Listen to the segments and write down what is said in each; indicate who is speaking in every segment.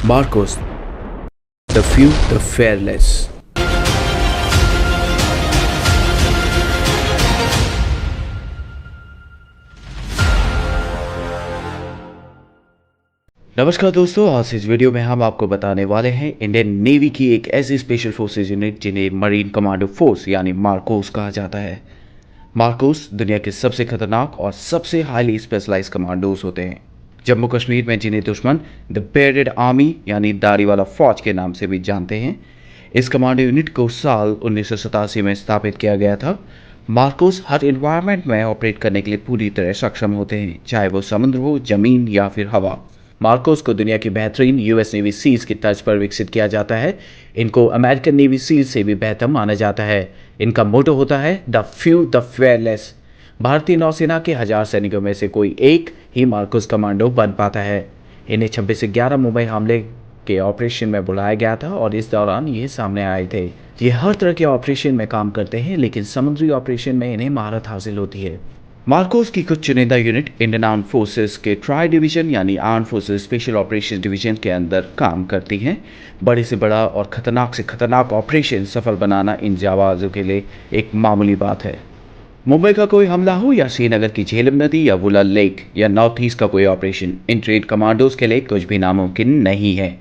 Speaker 1: Marcos, the few, the fearless. नमस्कार दोस्तों, आज इस वीडियो में हम आपको बताने वाले हैं इंडियन नेवी की एक ऐसी स्पेशल फोर्सेज यूनिट जिन्हें मरीन कमांडो फोर्स यानी मार्कोस कहा जाता है। मार्कोस दुनिया के सबसे खतरनाक और सबसे हाईली स्पेशलाइज कमांडोज होते हैं। जम्मू कश्मीर में जिन्हें दुश्मन द बेयर्डेड आर्मी यानी दाढ़ी वाला फौज के नाम से भी जानते हैं, इस कमांडो यूनिट को साल 1987 में स्थापित किया गया था। मार्कोस हर इन्वायरमेंट में ऑपरेट करने के लिए पूरी तरह सक्षम होते हैं, चाहे वो समुद्र हो, जमीन या फिर हवा। मार्कोस को दुनिया की बेहतरीन यूएस नेवी सील्स की तर्ज पर विकसित किया जाता है। इनको अमेरिकन नेवी सील्स से भी बेहतर माना जाता है। इनका मोटो होता है द फ्यू द फेयरलेस। भारतीय नौसेना के 1000 सैनिकों में से कोई एक ही मार्कोस कमांडो बन पाता है। इन्हें 26 से 11 मुंबई हमले के ऑपरेशन में बुलाया गया था और इस दौरान ये सामने आए थे। ये हर तरह के ऑपरेशन में काम करते हैं, लेकिन समुद्री ऑपरेशन में इन्हें महारत हासिल होती है। मार्कोस की कुछ चुनिंदा यूनिट इंडियन आर्म फोर्सेस के ट्राई डिवीजन यानी arm forces special operation division के अंदर काम करती हैं। बड़े से बड़ा और ख़तरनाक से ख़तरनाक ऑपरेशन सफल बनाना इन जाबाजों के लिए एक मामूली बात है। मुंबई का कोई हमला हो या श्रीनगर की झेलम नदी या वुलर लेक या नॉर्थ ईस्ट का कोई ऑपरेशन, इन ट्रेड कमांडोज के लिए कुछ भी नामुमकिन नहीं है।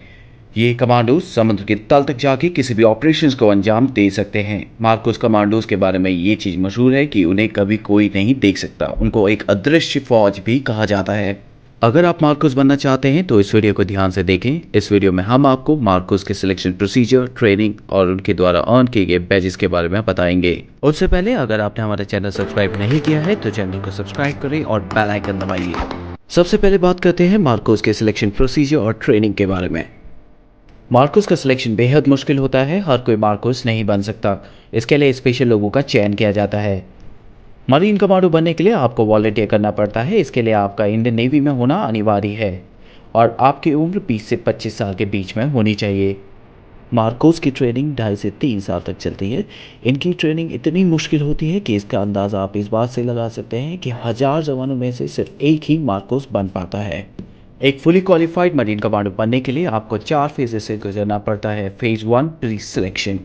Speaker 1: ये कमांडोज समुद्र के तल तक जाके किसी भी ऑपरेशंस को अंजाम दे सकते हैं। मार्कोस कमांडोज के बारे में ये चीज़ मशहूर है कि उन्हें कभी कोई नहीं देख सकता। उनको एक अदृश्य फौज भी कहा जाता है। अगर आप मार्कोस बनना चाहते हैं तो इस वीडियो को ध्यान से देखें। इस वीडियो में हम आपको मार्कोस के सिलेक्शन प्रोसीजर, ट्रेनिंग और उनके द्वारा अर्न किए गए बैजेस के बारे में बताएंगे। उससे पहले अगर आपने हमारा चैनल सब्सक्राइब नहीं किया है तो चैनल को सब्सक्राइब करें और बेल आइकन दबाइए। सबसे पहले बात करते हैं मार्कोस के सिलेक्शन प्रोसीजर और ट्रेनिंग के बारे में। मार्कोस का सिलेक्शन बेहद मुश्किल होता है। हर कोई मार्कोस नहीं बन सकता। इसके लिए स्पेशल लोगों का चयन किया जाता है। मरीन कमांडो बनने के लिए आपको वॉलंटियर करना पड़ता है। इसके लिए आपका इंडियन नेवी में होना अनिवार्य है और आपकी उम्र 20 से 25 साल के बीच में होनी चाहिए। मार्कोस की ट्रेनिंग 2.5 से 3 साल तक चलती है। इनकी ट्रेनिंग इतनी मुश्किल होती है कि इसका अंदाज़ा आप इस बात से लगा सकते हैं कि 1000 जवानों में से सिर्फ एक ही मार्कोस बन पाता है। एक फुली क्वालिफाइड मरीन कमांडो बनने के लिए आपको 4 फेजेस से गुजरना पड़ता है। Phase 1 pre selection.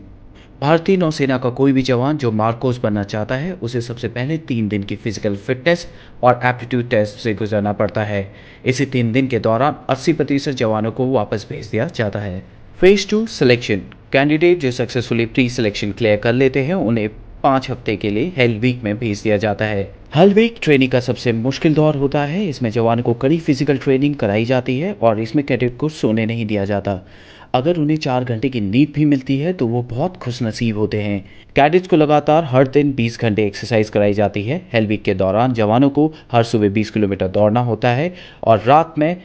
Speaker 1: भारतीय नौसेना का कोई भी जवान जो मार्कोस बनना चाहता है उसे सबसे पहले 3 दिन की फिजिकल फिटनेस और एप्टीट्यूड टेस्ट से गुजरना पड़ता है। इसी 3 दिन के दौरान 80% जवानों को वापस भेज दिया जाता है। Phase 2 selection. कैंडिडेट जो सक्सेसफुली प्री सिलेक्शन क्लियर कर लेते हैं उन्हें 5 हफ्ते के लिए हेल वीक में भेज दिया जाता है। हेल वीक ट्रेनिंग का सबसे मुश्किल दौर होता है। इसमें जवानों को कड़ी फिजिकल ट्रेनिंग कराई जाती है और इसमें कैडेट को सोने नहीं दिया जाता। अगर उन्हें 4 घंटे की नींद भी मिलती है तो वो बहुत खुशनसीब होते हैं। कैडेट्स को लगातार हर दिन 20 घंटे एक्सरसाइज कराई जाती है। हेल वीक के दौरान जवानों को हर सुबह 20 किलोमीटर दौड़ना होता है और रात में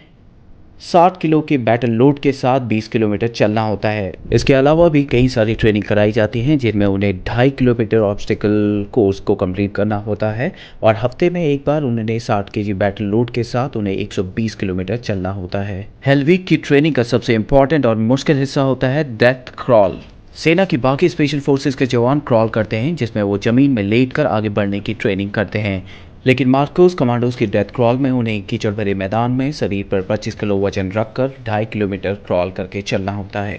Speaker 1: 60 किलो के बैटल लोड के साथ 20 किलोमीटर चलना होता है। इसके अलावा भी कई सारी ट्रेनिंग कराई जाती हैं जिनमें उन्हें 2.5 किलोमीटर ऑब्स्टिकल कोर्स को कंप्लीट करना होता है और हफ्ते में एक बार उन्हें 60 केजी बैटल लोड के साथ उन्हें 120 किलोमीटर चलना होता है। हेल वीक की ट्रेनिंग का सबसे इंपॉर्टेंट और मुश्किल हिस्सा होता है डेथ क्रॉल। सेना की बाकी स्पेशल फोर्सेज के जवान क्रॉल करते हैं जिसमें वो जमीन में लेटकर आगे बढ़ने की ट्रेनिंग करते हैं, लेकिन मार्कोस कमांडोज की डेथ क्रॉल में उन्हें कीचड़ भरे मैदान में शरीर पर 25 किलो वजन रखकर 2.5 किलोमीटर क्रॉल करके चलना होता है।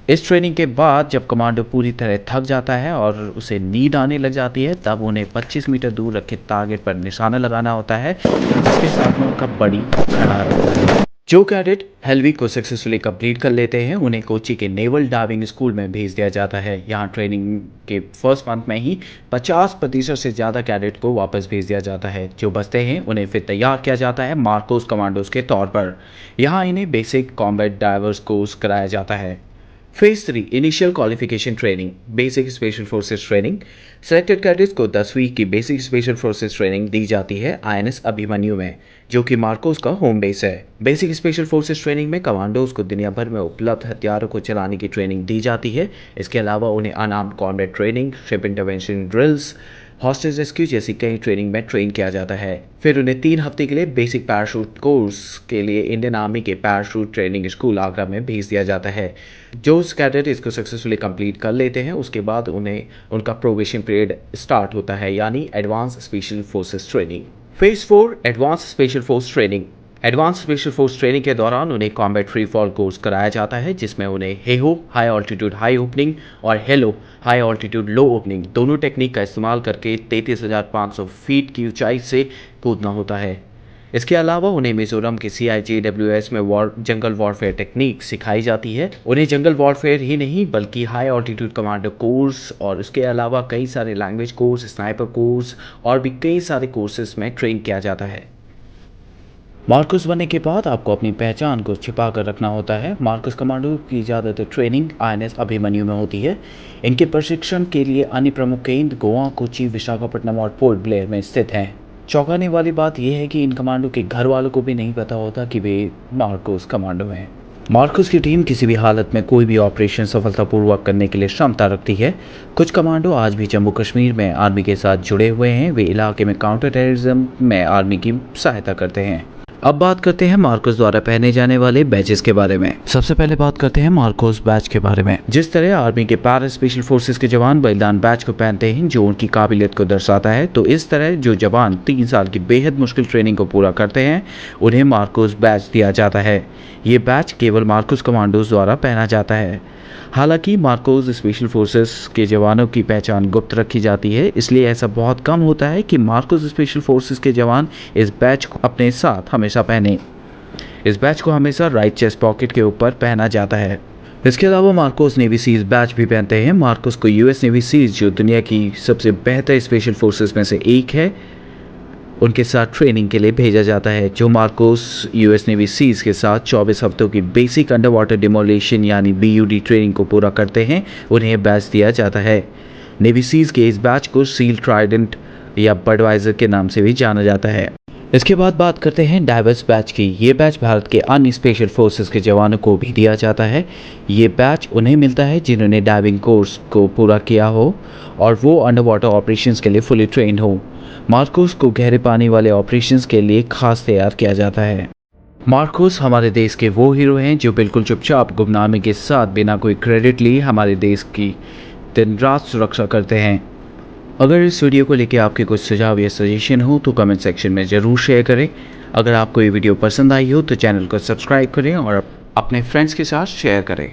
Speaker 1: इस ट्रेनिंग के बाद जब कमांडो पूरी तरह थक जाता है और उसे नींद आने लग जाती है तब उन्हें 25 मीटर दूर रखे टारगेट पर निशाना लगाना होता है जिसके साथ में उनका बड़ी खड़ा रहता है। जो कैडेट हेल वीक को सक्सेसफुली कंप्लीट कर लेते हैं उन्हें कोची के नेवल डाइविंग स्कूल में भेज दिया जाता है। यहाँ ट्रेनिंग के फर्स्ट मंथ में ही 50% से ज़्यादा कैडेट को वापस भेज दिया जाता है। जो बचते हैं उन्हें फिर तैयार किया जाता है मार्कोस कमांडोज के तौर पर। यहाँ इन्हें बेसिक कॉम्बैट डाइवर्स कोर्स कराया जाता है। Phase 3 initial qualification training, basic special forces training. Selected cadets को 10 वीक की बेसिक स्पेशल फोर्सेस ट्रेनिंग दी जाती है आईएनएस अभिमन्यु में, जो कि मार्कोस का होम बेस है। बेसिक स्पेशल फोर्सेस ट्रेनिंग में कमांडोज को दुनिया भर में उपलब्ध हथियारों को चलाने की ट्रेनिंग दी जाती है। इसके अलावा उन्हें unarmoured combat training, ship intervention drills, hostage rescue जैसी कई ट्रेनिंग में ट्रेन किया जाता है। फिर उन्हें 3 हफ्ते के लिए बेसिक पैराशूट कोर्स के लिए इंडियन आर्मी के पैराशूट ट्रेनिंग स्कूल आगरा में भेज दिया जाता है। जो कैडेट इसको सक्सेसफुली कंप्लीट कर लेते हैं उसके बाद उन्हें उनका प्रोबेशन पीरियड स्टार्ट होता है, यानी advance special forces training. Phase 4 advance special force training. Advance special force training के दौरान उन्हें कॉम्बैट फ्री फॉल कोर्स कराया जाता है, जिसमें उन्हें Heyhoe high altitude high opening और हेलो हाई ऑल्टीट्यूड लो ओपनिंग दोनों टेक्निक का इस्तेमाल करके 33,500 फीट की ऊंचाई से कूदना होता है। इसके अलावा उन्हें मिजोरम के CIJWS में जंगल वॉरफेयर टेक्निक सिखाई जाती है। उन्हें जंगल वॉरफेयर ही नहीं बल्कि हाई ऑल्टीट्यूड कमांडो कोर्स और इसके अलावा कई सारे लैंग्वेज कोर्स, स्नाइपर कोर्स और भी कई सारे कोर्सेज में ट्रेन किया जाता है। मार्कोस बनने के बाद आपको अपनी पहचान को छिपा कर रखना होता है। मार्कोस कमांडो की ज़्यादातर ट्रेनिंग INS अभिमन्यु में होती है। इनके प्रशिक्षण के लिए अन्य प्रमुख केंद्र गोवा, कोची, विशाखापट्टनम और पोर्ट ब्लेयर में स्थित हैं। चौंकाने वाली बात यह है कि इन कमांडो के घर वालों को भी नहीं पता होता कि वे मार्कोस कमांडो हैं। मार्कोस की टीम किसी भी हालत में कोई भी ऑपरेशन सफलतापूर्वक करने के लिए क्षमता रखती है। कुछ कमांडो आज भी जम्मू कश्मीर में आर्मी के साथ जुड़े हुए हैं। वे इलाके में काउंटर टेररिज्म में आर्मी की सहायता करते हैं। अब बात करते हैं मार्कोस द्वारा पहने जाने वाले बैचेस के बारे में। सबसे पहले बात करते हैं मार्कोस बैच के बारे में। जिस तरह आर्मी के पैरा स्पेशल फोर्सेस के जवान बलिदान बैच को पहनते हैं जो उनकी काबिलियत को दर्शाता है, तो इस तरह जो जवान 3 साल की बेहद मुश्किल ट्रेनिंग को पूरा करते हैं उन्हें मार्कोस बैच दिया जाता है। ये बैच केवल मार्कोस कमांडोज द्वारा पहना जाता है। हालांकि मार्कोस स्पेशल फोर्सेस के जवानों की पहचान गुप्त रखी जाती है, इसलिए ऐसा बहुत कम होता है कि मार्कोस स्पेशल फोर्सेस के जवान इस बैच को अपने साथ हमेशा पहने। इस बैच को हमेशा राइट चेस्ट पॉकेट के ऊपर पहना जाता है। इसके अलावा मार्कोस नेवी सीज बैच भी पहनते हैं। मार्कोस को US नेवी सीज, जो दुनिया की सबसे बेहतर स्पेशल फोर्सेस में से एक है, उनके साथ ट्रेनिंग के लिए भेजा जाता है। जो मार्कोस US नेवी सीज के साथ 24 हफ्तों की बेसिक अंडर वाटर डिमोलेशन यानी BUD ट्रेनिंग को पूरा करते हैं, उन्हें बैच दिया जाता है। नेवी सीज के इस बैच को सील ट्राइडेंट या बडवाइजर के नाम से भी जाना जाता है। इसके बाद बात करते हैं डाइवर्स बैच की। ये बैच भारत के अन्य स्पेशल फोर्सेस के जवानों को भी दिया जाता है। ये बैच उन्हें मिलता है जिन्होंने डाइविंग कोर्स को पूरा किया हो और वो अंडर वाटर ऑपरेशंस के लिए फुली ट्रेंड हो। मार्कोस को गहरे पानी वाले ऑपरेशंस के लिए खास तैयार किया जाता है। मार्कोस हमारे देश के वो हीरो हैं जो बिल्कुल चुपचाप गुमनामी के साथ बिना कोई क्रेडिट लिए हमारे देश की दिन रात सुरक्षा करते हैं। अगर इस वीडियो को लेकर आपके कुछ सुझाव या सजेशन हो तो कमेंट सेक्शन में ज़रूर शेयर करें। अगर आपको ये वीडियो पसंद आई हो तो चैनल को सब्सक्राइब करें और अपने फ्रेंड्स के साथ शेयर करें।